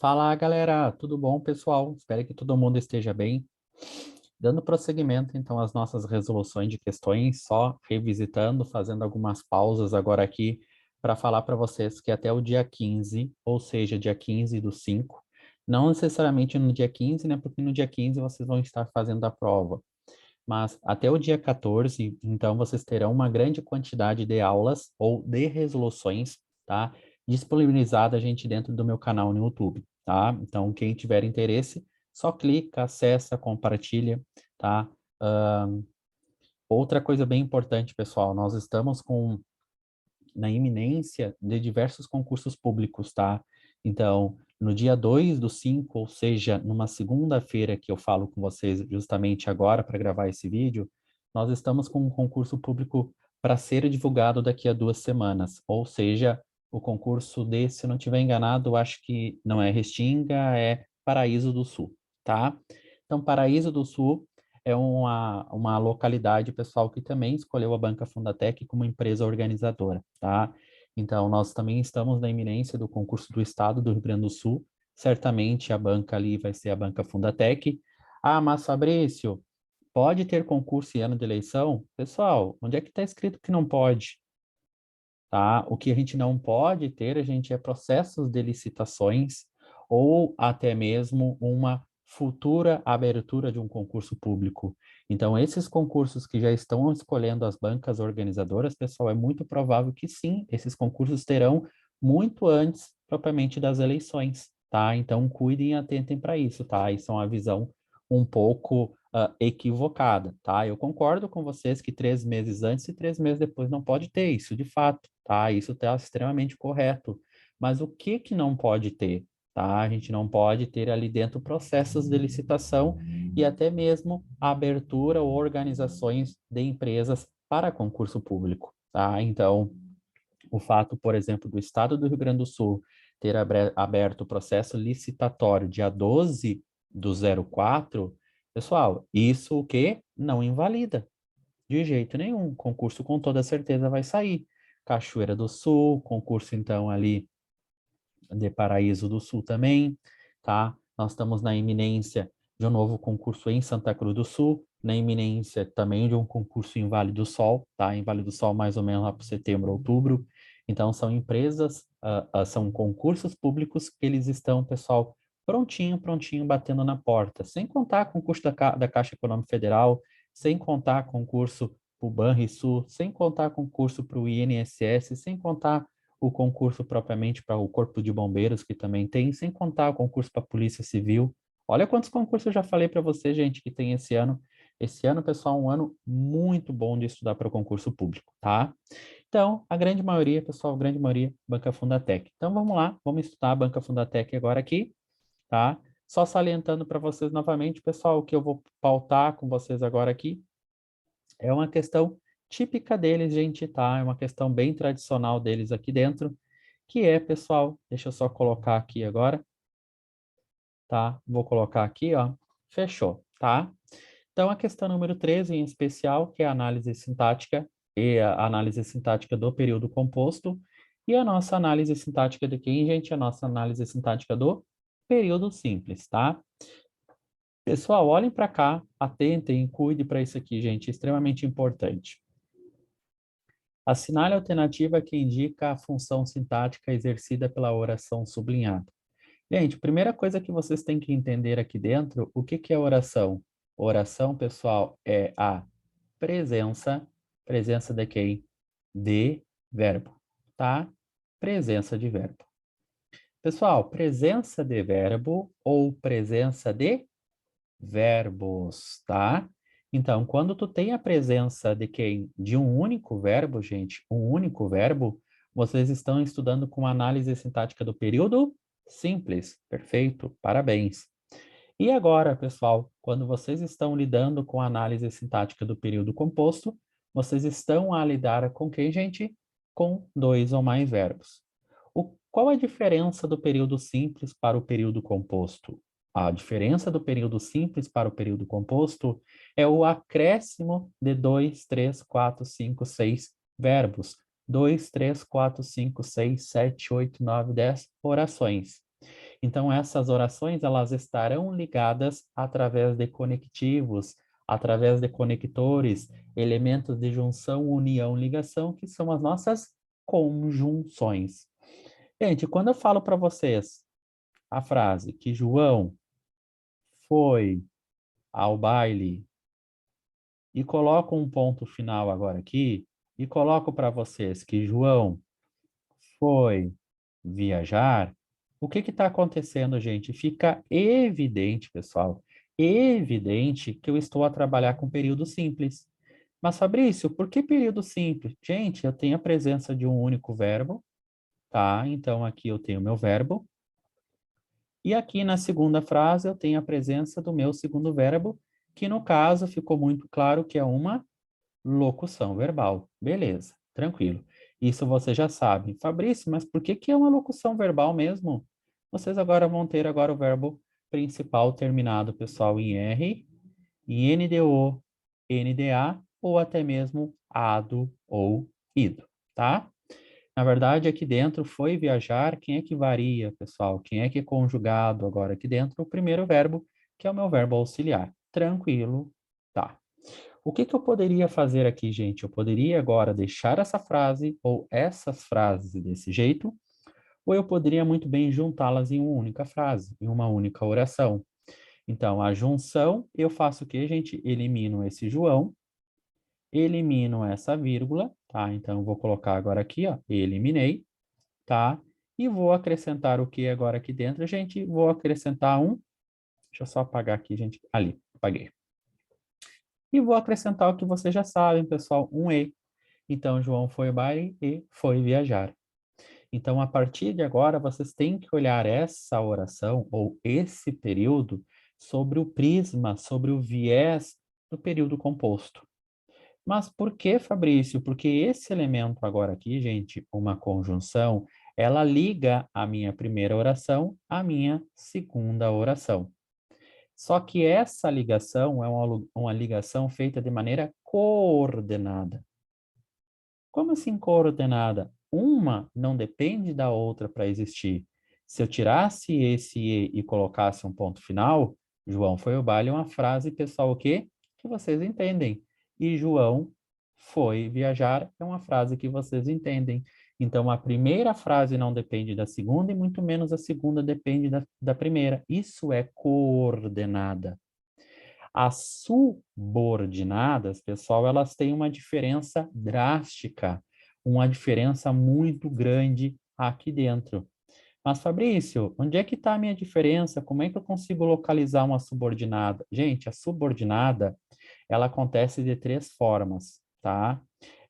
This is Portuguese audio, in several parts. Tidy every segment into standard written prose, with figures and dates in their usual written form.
Fala, galera, tudo bom, pessoal? Espero que todo mundo esteja bem. Dando prosseguimento, então, às nossas resoluções de questões, só revisitando, fazendo algumas pausas agora aqui para falar para vocês que até o dia 15, ou seja, dia 15 do 5, não necessariamente no dia 15, né? Porque no dia 15 vocês vão estar fazendo a prova, mas até o dia 14, então, vocês terão uma grande quantidade de aulas ou de resoluções, tá? Disponibilizada, gente, dentro do meu canal no YouTube, tá? Então, quem tiver interesse, só clica, acessa, compartilha, tá? Outra coisa bem importante, pessoal, nós estamos na iminência de diversos concursos públicos, tá? Então, no dia 2 do 5, ou seja, numa segunda-feira que eu falo com vocês justamente agora para gravar esse vídeo, nós estamos com um concurso público para ser divulgado daqui a 2 semanas, ou seja, o concurso desse, se eu não estiver enganado, acho que não é Restinga, é Paraíso do Sul, tá? Então, Paraíso do Sul é uma localidade, pessoal, que também escolheu a Banca Fundatec como empresa organizadora, tá? Então, nós também estamos na iminência do concurso do Estado do Rio Grande do Sul. Certamente a banca ali vai ser a Banca Fundatec. Ah, mas Fabrício, pode ter concurso em ano de eleição? Pessoal, onde é que está escrito que não pode? Tá? O que a gente não pode ter, a gente é processos de licitações ou até mesmo uma futura abertura de um concurso público. Então, esses concursos que já estão escolhendo as bancas organizadoras, pessoal, é muito provável que sim, esses concursos terão muito antes propriamente das eleições, tá? Então, cuidem e atentem para isso, tá? Isso é uma visão um pouco equivocada, tá? Eu concordo com vocês que 3 meses antes e 3 meses depois não pode ter isso, de fato, tá? Isso está extremamente correto. Mas o que que não pode ter, tá? A gente não pode ter ali dentro processos de licitação e até mesmo a abertura ou organizações de empresas para concurso público, tá? Então, o fato, por exemplo, do Estado do Rio Grande do Sul ter aberto o processo licitatório dia 12 do 04, pessoal, isso o que não invalida de jeito nenhum. Concurso com toda certeza vai sair. Cachoeira do Sul, concurso então ali de Paraíso do Sul também, tá? Nós estamos na iminência de um novo concurso em Santa Cruz do Sul, na iminência também de um concurso em Vale do Sol, tá? Em Vale do Sol mais ou menos lá para setembro, outubro. Então são empresas, são concursos públicos que eles estão, pessoal, prontinho, batendo na porta. Sem contar concurso da Caixa Econômica Federal, sem contar concurso para o Banrisul, sem contar concurso para o INSS, sem contar o concurso propriamente para o Corpo de Bombeiros, que também tem, sem contar o concurso para a Polícia Civil. Olha quantos concursos eu já falei para você, gente, que tem esse ano. Esse ano, pessoal, é um ano muito bom de estudar para o concurso público, tá? Então, a grande maioria, pessoal, a grande maioria, Banca Fundatec. Então, vamos lá, vamos estudar a Banca Fundatec agora aqui, tá? Só salientando para vocês novamente, pessoal, o que eu vou pautar com vocês agora aqui é uma questão típica deles, gente, tá? É uma questão bem tradicional deles aqui dentro, que é, pessoal, deixa eu só colocar aqui agora, tá? Vou colocar aqui, ó, fechou, tá? Então, a questão número 13, em especial, que é a análise sintática e a análise sintática do período composto, e a nossa análise sintática de quem, gente? A nossa análise sintática do período simples, tá? Pessoal, olhem para cá, atentem, cuide para isso aqui, gente, extremamente importante. Assinale a alternativa que indica a função sintática exercida pela oração sublinhada. Gente, primeira coisa que vocês têm que entender aqui dentro, o que que é oração? Oração, pessoal, é a presença de quem? De verbo, tá? Presença de verbo. Pessoal, presença de verbo ou presença de verbos, tá? Então, quando tu tem a presença de quem? De um único verbo, gente, um único verbo, vocês estão estudando com análise sintática do período simples. Perfeito, parabéns. E agora, pessoal, quando vocês estão lidando com a análise sintática do período composto, vocês estão a lidar com quem, gente? Com dois ou mais verbos. Qual a diferença do período simples para o período composto? A diferença do período simples para o período composto é o acréscimo de 2, 3, 4, 5, 6 verbos. 2, 3, 4, 5, 6, 7, 8, 9, 10 orações. Então, essas orações, elas estarão ligadas através de conectivos, através de conectores, elementos de junção, união, ligação, que são as nossas conjunções. Gente, quando eu falo para vocês a frase que João foi ao baile e coloco um ponto final agora aqui e coloco para vocês que João foi viajar, o que está acontecendo, gente? Fica evidente, pessoal, evidente que eu estou a trabalhar com período simples. Mas, Fabrício, por que período simples? Gente, eu tenho a presença de um único verbo, tá? Então, aqui eu tenho meu verbo. E aqui na segunda frase eu tenho a presença do meu segundo verbo, que no caso ficou muito claro que é uma locução verbal. Beleza, tranquilo. Isso você já sabe. Fabrício, mas por que que é uma locução verbal mesmo? Vocês agora vão ter agora o verbo principal terminado, pessoal, em R, em NDO, NDA ou até mesmo ado ou ido, tá? Na verdade, aqui dentro foi viajar, quem é que varia, pessoal? Quem é que é conjugado agora aqui dentro? O primeiro verbo, que é o meu verbo auxiliar. Tranquilo, tá. O que que eu poderia fazer aqui, gente? Eu poderia agora deixar essa frase ou essas frases desse jeito, ou eu poderia muito bem juntá-las em uma única frase, em uma única oração. Então, a junção, eu faço o quê, gente? Elimino esse João, elimino essa vírgula, tá? Então, eu vou colocar agora aqui, ó, eliminei, tá? E vou acrescentar o que agora aqui dentro, gente? Vou acrescentar um, deixa eu só apagar aqui, gente, ali, apaguei. E vou acrescentar o que vocês já sabem, pessoal, um e. Então, João foi ao baile e foi viajar. Então, a partir de agora, vocês têm que olhar essa oração ou esse período sobre o prisma, sobre o viés do período composto. Mas por que, Fabrício? Porque esse elemento agora aqui, gente, uma conjunção, ela liga a minha primeira oração à minha segunda oração. Só que essa ligação é uma ligação feita de maneira coordenada. Como assim coordenada? Uma não depende da outra para existir. Se eu tirasse esse e colocasse um ponto final, João foi ao baile é uma frase pessoal o quê? Que vocês entendem. E João foi viajar é uma frase que vocês entendem. Então, a primeira frase não depende da segunda e muito menos a segunda depende da primeira. Isso é coordenada. As subordinadas, pessoal, elas têm uma diferença drástica, uma diferença muito grande aqui dentro. Mas, Fabrício, onde é que está a minha diferença? Como é que eu consigo localizar uma subordinada? Gente, a subordinada, ela acontece de três formas, tá?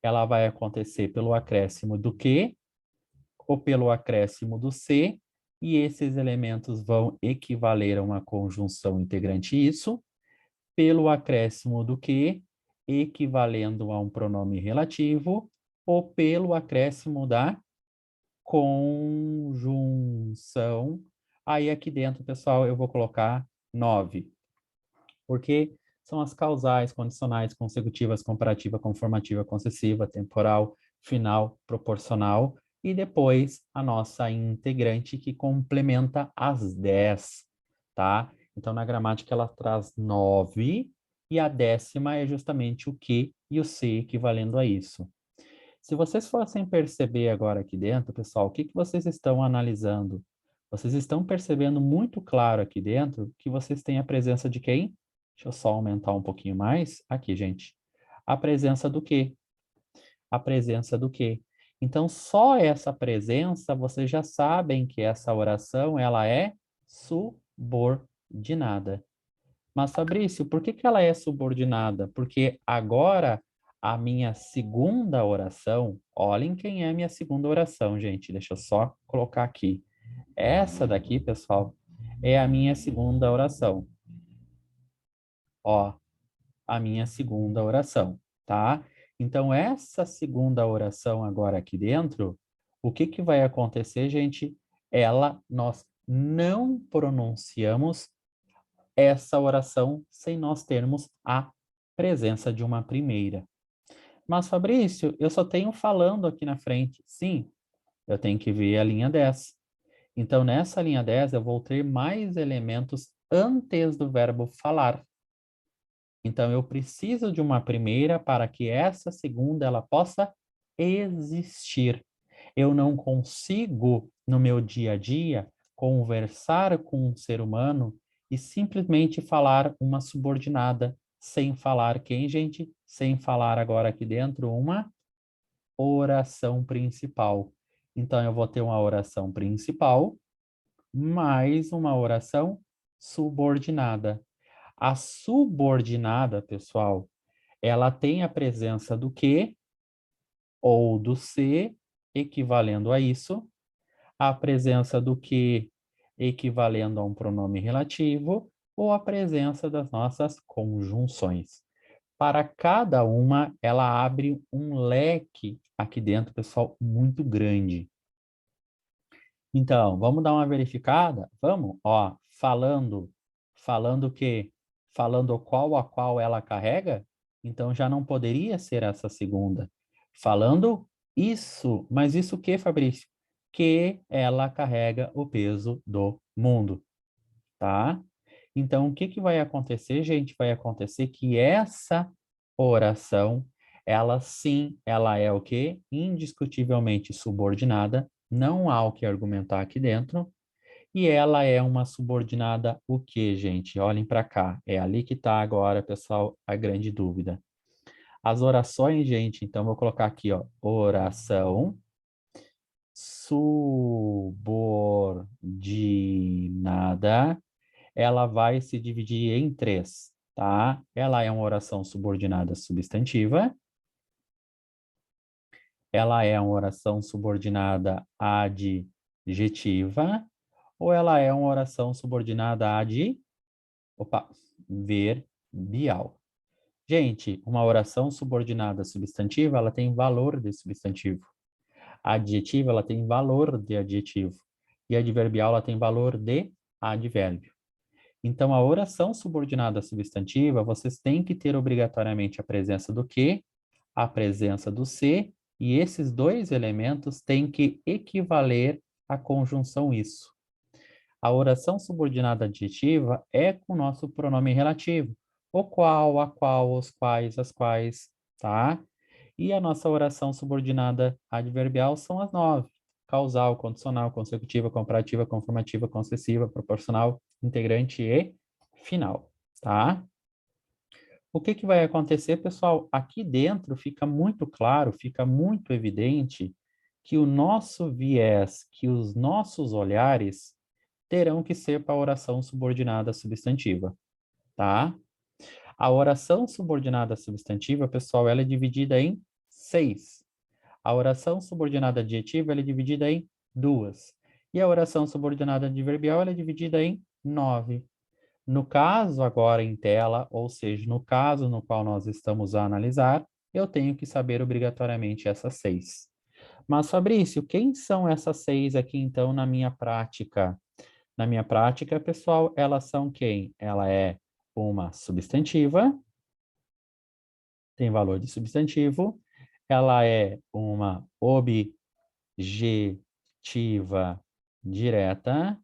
Ela vai acontecer pelo acréscimo do que ou pelo acréscimo do se, e esses elementos vão equivaler a uma conjunção integrante isso, pelo acréscimo do que, equivalendo a um pronome relativo, ou pelo acréscimo da conjunção. Aí aqui dentro, pessoal, eu vou colocar 9, porque são as causais, condicionais, consecutivas, comparativa, conformativa, concessiva, temporal, final, proporcional, e depois a nossa integrante que complementa as 10, tá? Então, na gramática, ela traz 9, e a 10ª é justamente o que e o se equivalendo a isso. Se vocês fossem perceber agora aqui dentro, pessoal, o que que vocês estão analisando? Vocês estão percebendo muito claro aqui dentro que vocês têm a presença de quem? Deixa eu só aumentar um pouquinho mais. Aqui, gente. A presença do quê? A presença do quê? Então, só essa presença, vocês já sabem que essa oração, ela é subordinada. Mas, Fabrício, por que que ela é subordinada? Porque agora a minha segunda oração, olhem quem é a minha segunda oração, gente. Deixa eu só colocar aqui. Essa daqui, pessoal, é a minha segunda oração. Ó, a minha segunda oração, tá? Então, essa segunda oração agora aqui dentro, o que que vai acontecer, gente? Nós não pronunciamos essa oração sem nós termos a presença de uma primeira. Mas, Fabrício, eu só tenho falando aqui na frente. Sim, eu tenho que ver a linha 10. Então, nessa linha 10, eu vou ter mais elementos antes do verbo falar. Então, eu preciso de uma primeira para que essa segunda ela possa existir. Eu não consigo, no meu dia a dia, conversar com um ser humano e simplesmente falar uma subordinada, sem falar quem, gente? Sem falar agora aqui dentro uma oração principal. Então, eu vou ter uma oração principal mais uma oração subordinada. A subordinada, pessoal, ela tem a presença do que ou do se, equivalendo a isso, a presença do que equivalendo a um pronome relativo, ou a presença das nossas conjunções. Para cada uma, ela abre um leque aqui dentro, pessoal, muito grande. Então, vamos dar uma verificada? Vamos? Ó, falando o quê? Falando qual a qual ela carrega? Então, já não poderia ser essa segunda. Falando isso, mas isso o que, Fabrício? Que ela carrega o peso do mundo, tá? Então, o que que vai acontecer, gente? Vai acontecer que essa oração, ela sim, ela é o quê? Indiscutivelmente subordinada, não há o que argumentar aqui dentro, e ela é uma subordinada o quê, gente? Olhem para cá, é ali que está agora, pessoal, a grande dúvida. As orações, gente, então vou colocar aqui, ó, oração subordinada, ela vai se dividir em três, tá? Ela é uma oração subordinada substantiva, ela é uma oração subordinada adjetiva, ou ela é uma oração subordinada verbial. Gente, uma oração subordinada substantiva, ela tem valor de substantivo. A adjetiva, ela tem valor de adjetivo. E a adverbial, ela tem valor de advérbio. Então, a oração subordinada substantiva, vocês têm que ter obrigatoriamente a presença do que, a presença do se, e esses dois elementos têm que equivaler à conjunção isso. A oração subordinada adjetiva é com o nosso pronome relativo, o qual, a qual, os quais, as quais, tá? E a nossa oração subordinada adverbial são as 9. Causal, condicional, consecutiva, comparativa, conformativa, concessiva, proporcional, integrante e final, tá? O que que vai acontecer, pessoal? Aqui dentro fica muito claro, fica muito evidente que o nosso viés, que os nossos olhares terão que ser para a oração subordinada substantiva, tá? A oração subordinada substantiva, pessoal, ela é dividida em 6. A oração subordinada adjetiva, ela é dividida em 2. E a oração subordinada adverbial, ela é dividida em 9. No caso agora em tela, ou seja, no caso no qual nós estamos a analisar, eu tenho que saber obrigatoriamente essas 6. Mas, Fabrício, quem são essas 6 aqui, então, na minha prática? Na minha prática, pessoal, elas são quem? Ela é uma substantiva, tem valor de substantivo, ela é uma objetiva direta,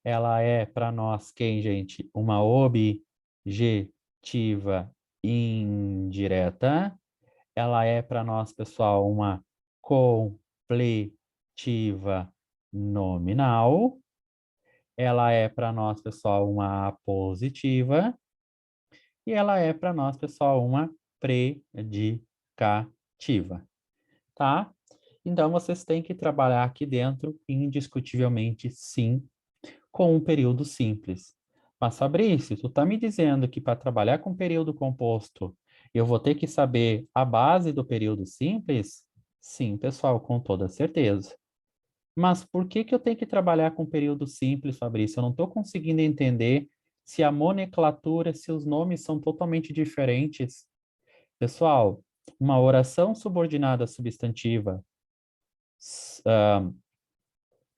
ela é para nós quem, gente? Uma objetiva indireta, ela é para nós, pessoal, uma completiva nominal, ela é para nós, pessoal, uma apositiva, e ela é para nós, pessoal, uma predicativa, tá? Então, vocês têm que trabalhar aqui dentro, indiscutivelmente, sim, com um período simples. Mas, Fabrício, tu tá me dizendo que para trabalhar com período composto, eu vou ter que saber a base do período simples? Sim, pessoal, com toda certeza. Mas por que que eu tenho que trabalhar com período simples, Fabrício? Eu não estou conseguindo entender se a nomenclatura, se os nomes são totalmente diferentes. Pessoal, uma oração subordinada substantiva, ah,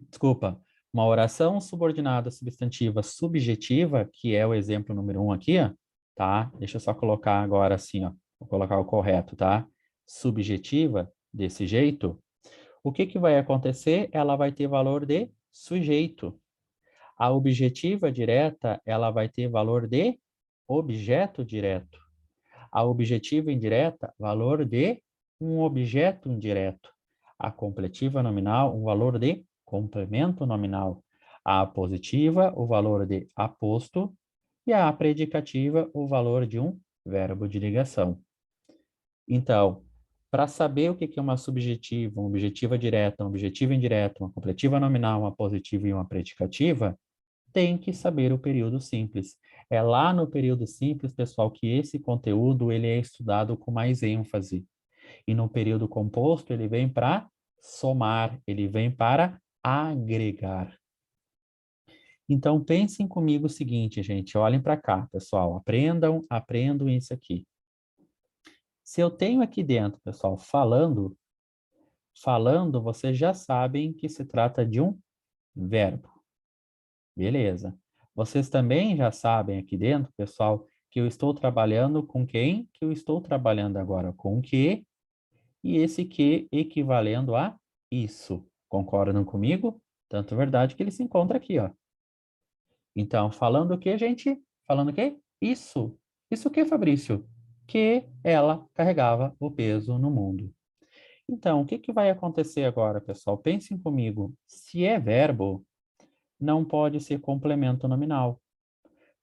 desculpa, uma oração subordinada substantiva subjetiva, que é o exemplo número 1 aqui, ó, tá? Deixa eu só colocar agora assim, ó, vou colocar o correto, tá? Subjetiva, desse jeito, o que que vai acontecer? Ela vai ter valor de sujeito. A objetiva direta, ela vai ter valor de objeto direto. A objetiva indireta, valor de um objeto indireto. A completiva nominal, um valor de complemento nominal. A apositiva, o valor de aposto. E a predicativa, o valor de um verbo de ligação. Então, para saber o que é uma subjetiva, uma objetiva direta, uma objetiva indireta, uma completiva nominal, uma positiva e uma predicativa, tem que saber o período simples. É lá no período simples, pessoal, que esse conteúdo ele é estudado com mais ênfase. E no período composto, ele vem para somar, ele vem para agregar. Então, pensem comigo o seguinte, gente, olhem para cá, pessoal, aprendam isso aqui. Se eu tenho aqui dentro, pessoal, falando, vocês já sabem que se trata de um verbo. Beleza. Vocês também já sabem aqui dentro, pessoal, que eu estou trabalhando com quem? Que eu estou trabalhando agora com que, e esse que equivalendo a isso. Concordam comigo? Tanto é verdade que ele se encontra aqui, ó. Então, falando o que, gente? Falando o quê? Isso. Isso o que, Fabrício? Que ela carregava o peso no mundo. Então, o que que vai acontecer agora, pessoal? Pensem comigo. Se é verbo, não pode ser complemento nominal.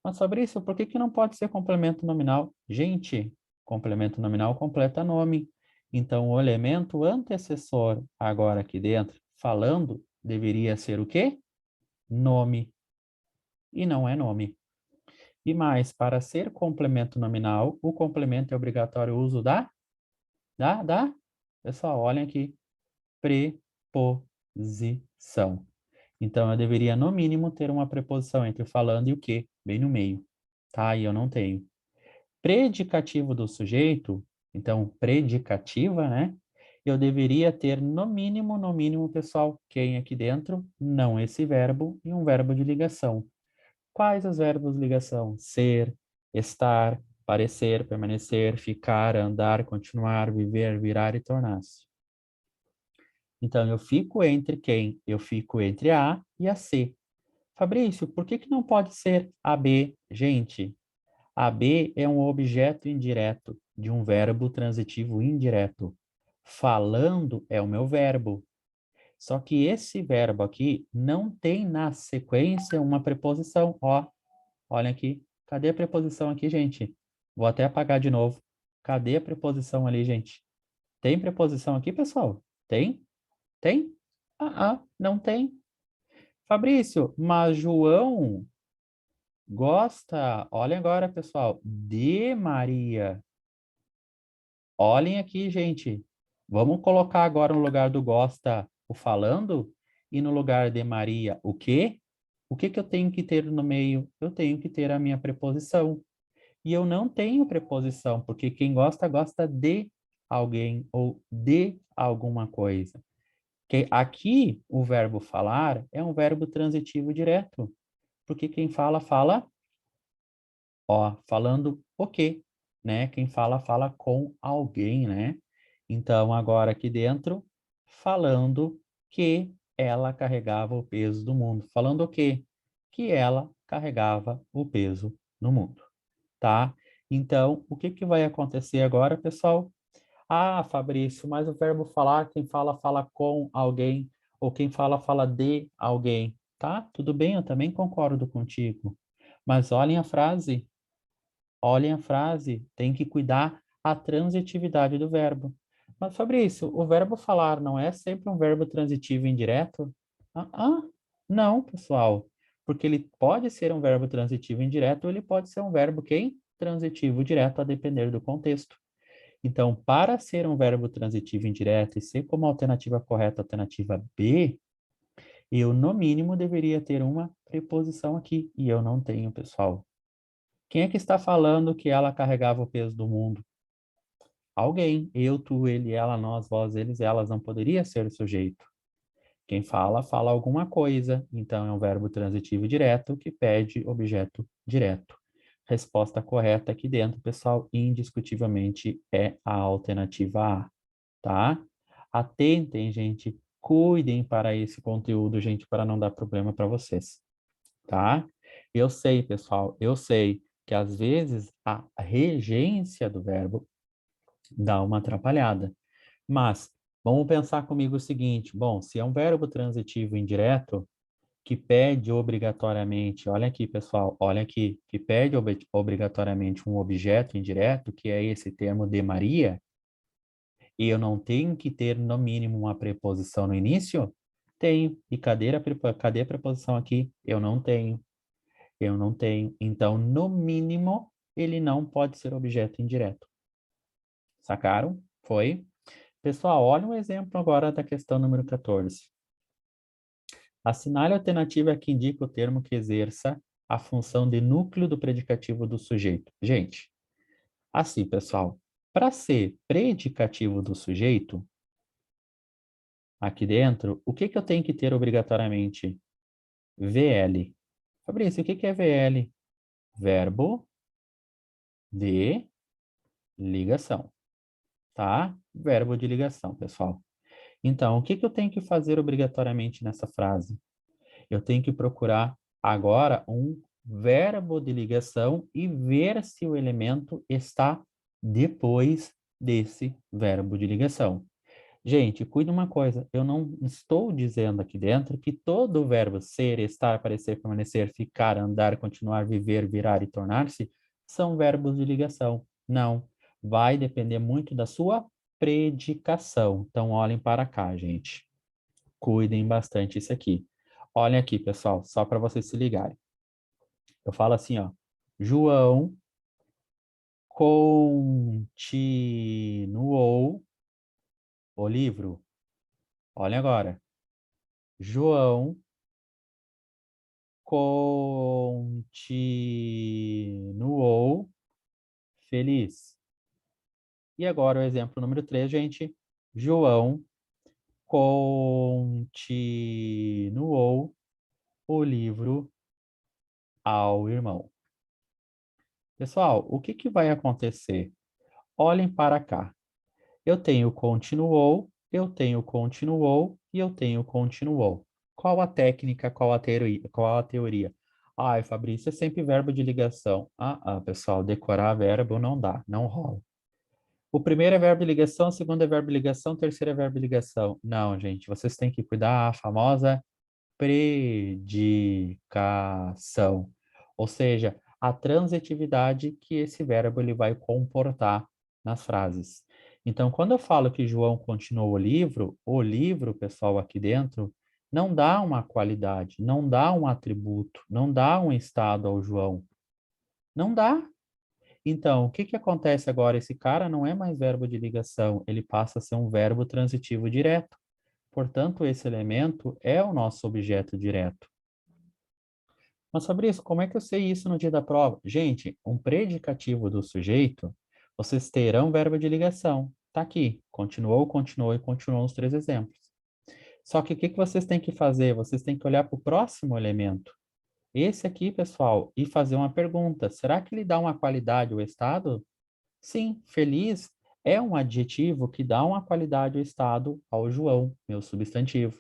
Mas, Fabrício, por que que não pode ser complemento nominal? Gente, complemento nominal completa nome. Então, o elemento antecessor, agora aqui dentro, falando, deveria ser o quê? Nome. E não é nome. E mais, para ser complemento nominal, o complemento é obrigatório o uso da? Pessoal, olhem aqui. Preposição. Então, eu deveria, no mínimo, ter uma preposição entre o falando e o que, bem no meio. Tá? E eu não tenho. Predicativo do sujeito, então, predicativa, né? Eu deveria ter, no mínimo, pessoal, quem aqui dentro? Não esse verbo e um verbo de ligação. Quais os verbos de ligação? Ser, estar, parecer, permanecer, ficar, andar, continuar, viver, virar e tornar-se. Então, eu fico entre quem? Eu fico entre a A e a C. Fabrício, por que que não pode ser a B? Gente, a B é um objeto indireto de um verbo transitivo indireto. Falando é o meu verbo. Só que esse verbo aqui não tem na sequência uma preposição. Ó, olha aqui. Cadê a preposição aqui, gente? Vou até apagar de novo. Cadê a preposição ali, gente? Tem preposição aqui, pessoal? Tem? Tem? Não tem. Fabrício, mas João gosta, olhem agora, pessoal, de Maria. Olhem aqui, gente. Vamos colocar agora no lugar do gosta o falando e no lugar de Maria o quê? O que que eu tenho que ter no meio? Eu tenho que ter a minha preposição. E eu não tenho preposição, porque quem gosta, gosta de alguém ou de alguma coisa. Que aqui o verbo falar é um verbo transitivo direto, porque quem fala, fala, ó, falando o quê, né? Quem fala, fala com alguém, né? Então, agora aqui dentro, falando que ela carregava o peso do mundo. Falando o quê? Que ela carregava o peso no mundo, tá? Então, o que que vai acontecer agora, pessoal? Ah, Fabrício, mas o verbo falar, quem fala, fala com alguém, ou quem fala, fala de alguém. Tá? Tudo bem, eu também concordo contigo. Mas olhem a frase, tem que cuidar a transitividade do verbo. Mas, Fabrício, o verbo falar não é sempre um verbo transitivo indireto? Não, pessoal. Porque ele pode ser um verbo transitivo indireto, ou ele pode ser um verbo quem? Transitivo direto, a depender do contexto. Então, para ser um verbo transitivo indireto e ser como alternativa correta, alternativa B, eu, no mínimo, deveria ter uma preposição aqui, e eu não tenho, pessoal. Quem é que está falando que ela carregava o peso do mundo? Alguém. Eu, tu, ele, ela, nós, vós, eles, elas. Não poderia ser o sujeito. Quem fala, fala alguma coisa. Então, é um verbo transitivo direto que pede objeto direto. Resposta correta aqui dentro, pessoal, indiscutivelmente é a alternativa A, tá? Atentem, gente, Cuidem para esse conteúdo, gente, para não dar problema para vocês, tá? Eu sei, pessoal, eu sei que às vezes a regência do verbo dá uma atrapalhada, mas vamos pensar comigo o seguinte, bom, se é um verbo transitivo indireto, que pede obrigatoriamente, olha aqui, pessoal, olha aqui, que pede obrigatoriamente um objeto indireto, que é esse termo de Maria, e eu não tenho que ter, no mínimo, uma preposição no início? Tenho. E cadê a preposição aqui? Eu não tenho. Eu não tenho. Então, no mínimo, ele não pode ser objeto indireto. Sacaram? Foi? Pessoal, olha um exemplo agora da questão número 14. Assinale a alternativa que indica o termo que exerça a função de núcleo do predicativo do sujeito. Gente, assim, pessoal, para ser predicativo do sujeito, aqui dentro, o que que eu tenho que ter obrigatoriamente? VL. Fabrício, o que que é VL? Verbo de ligação, tá? Verbo de ligação, pessoal. Então, o que que eu tenho que fazer obrigatoriamente nessa frase? Eu tenho que procurar agora um verbo de ligação e ver se o elemento está depois desse verbo de ligação. Gente, cuide uma coisa, eu não estou dizendo aqui dentro que todo verbo ser, estar, aparecer, permanecer, ficar, andar, continuar, viver, virar e tornar-se são verbos de ligação. Não, vai depender muito da sua predicação. Então, olhem para cá, gente. Cuidem bastante isso aqui. Olhem aqui, pessoal, só para vocês se ligarem. Eu falo assim, ó. João continuou o livro. Olha agora. João continuou feliz. E agora o exemplo número 3, gente. João continuou o livro ao irmão. Pessoal, o que que vai acontecer? Olhem para cá. Eu tenho continuou e eu tenho continuou. Qual a técnica, qual a teoria? Qual a teoria? Ai, Fabrício, é sempre verbo de ligação. Pessoal, decorar verbo não dá, não rola. O primeiro é verbo de ligação, o segundo é verbo de ligação, o terceiro é verbo de ligação. Não, gente, vocês têm que cuidar a famosa predicação. Ou seja, a transitividade que esse verbo ele vai comportar nas frases. Então, quando eu falo que João continuou o livro, pessoal, aqui dentro, não dá uma qualidade, não dá um atributo, não dá um estado ao João. Não dá. Então, o que que acontece agora? Esse cara não é mais verbo de ligação, ele passa a ser um verbo transitivo direto. Portanto, esse elemento é o nosso objeto direto. Mas, Fabrício, como é que eu sei isso no dia da prova? Gente, um predicativo do sujeito, vocês terão verbo de ligação. Tá aqui. Continuou, continuou e continuou os 3 exemplos. Só que o que que vocês têm que fazer? Vocês têm que olhar para o próximo elemento. Esse aqui, pessoal, e fazer uma pergunta. Será que ele dá uma qualidade ao estado? Sim, feliz é um adjetivo que dá uma qualidade ao estado ao João, meu substantivo.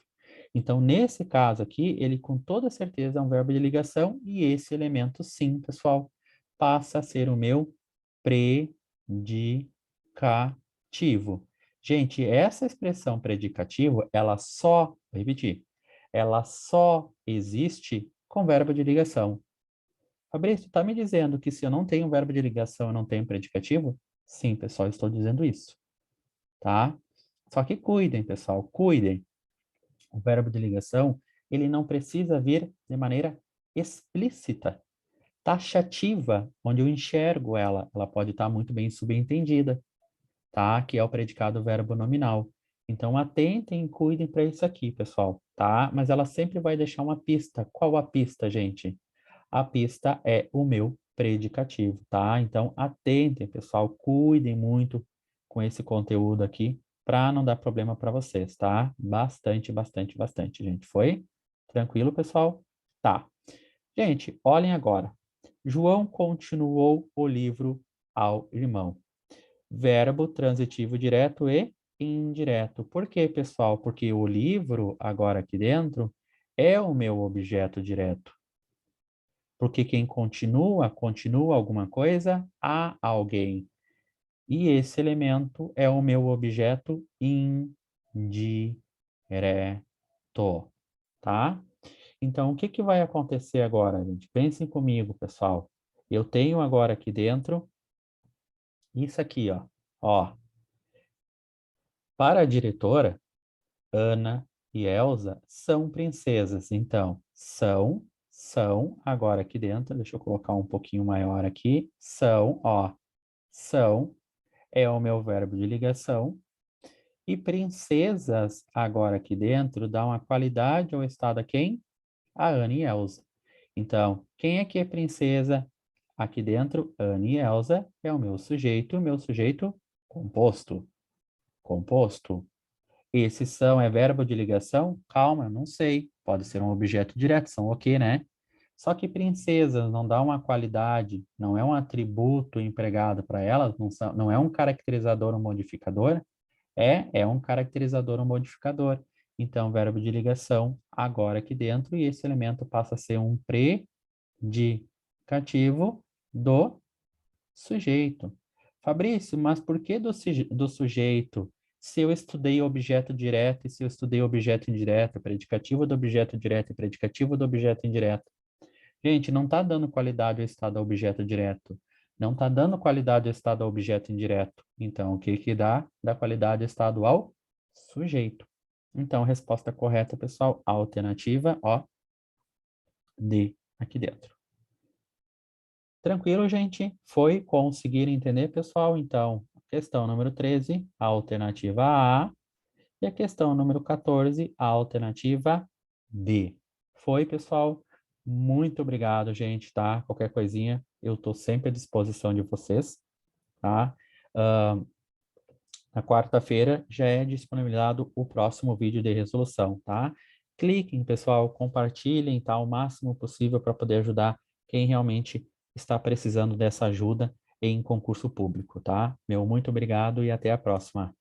Então, nesse caso aqui, ele com toda certeza é um verbo de ligação e esse elemento, sim, pessoal, passa a ser o meu predicativo. Gente, essa expressão predicativo, ela só, vou repetir, ela só existe com verbo de ligação. Fabrício, está me dizendo que se eu não tenho verbo de ligação, eu não tenho predicativo? Sim, pessoal, estou dizendo isso, tá? Só que cuidem, pessoal, cuidem. O verbo de ligação, ele não precisa vir de maneira explícita, taxativa, onde eu enxergo ela. Ela pode estar muito bem subentendida, tá? Que é o predicado verbo nominal. Então, atentem e cuidem para isso aqui, pessoal, tá? Mas ela sempre vai deixar uma pista. Qual a pista, gente? A pista é o meu predicativo, tá? Então, atentem, pessoal, cuidem muito com esse conteúdo aqui para não dar problema para vocês, tá? Bastante, bastante, bastante, gente. Foi? Tranquilo, pessoal? Tá. Gente, olhem agora. João continuou o livro ao irmão. Verbo transitivo direto e indireto. Por quê, pessoal? Porque o livro, agora aqui dentro, é o meu objeto direto. Porque quem continua alguma coisa a alguém. E esse elemento é o meu objeto indireto, tá? Então, o que que vai acontecer agora, gente? Pensem comigo, pessoal. Eu tenho agora aqui dentro isso aqui, ó. Ó, para a diretora, Ana e Elsa são princesas. Então, são, agora aqui dentro, deixa eu colocar um pouquinho maior aqui. São, ó, são é o meu verbo de ligação. E princesas, agora aqui dentro, dá uma qualidade ao estado a quem? A Ana e Elsa. Então, quem é que é princesa? Aqui dentro, Ana e Elsa é o meu sujeito composto. Composto. Esse são é verbo de ligação? Calma, não sei. Pode ser um objeto direto, são ok, né? Só que princesas não dá uma qualidade, não é um atributo empregado para elas, não é um caracterizador ou modificador, é um caracterizador ou modificador. Então, verbo de ligação agora aqui dentro, e esse elemento passa a ser um predicativo do sujeito. Fabrício, mas por que do sujeito? Se eu estudei objeto direto e se eu estudei objeto indireto, predicativo do objeto direto e predicativo do objeto indireto. Gente, não está dando qualidade ao estado ao objeto direto. Não está dando qualidade ao estado ao objeto indireto. Então, o que que dá? Dá qualidade ao estado ao sujeito. Então, resposta correta, pessoal, alternativa, ó, D, aqui dentro. Tranquilo, gente? Foi conseguir entender, pessoal? Então, questão número 13, a alternativa A. E a questão número 14, a alternativa D. Foi, pessoal? Muito obrigado, gente, tá? Qualquer coisinha, eu estou sempre à disposição de vocês, tá? Na quarta-feira já é disponibilizado o próximo vídeo de resolução, tá? Cliquem, pessoal, compartilhem, tá? O máximo possível para poder ajudar quem realmente está precisando dessa ajuda em concurso público, tá? Meu muito obrigado e até a próxima.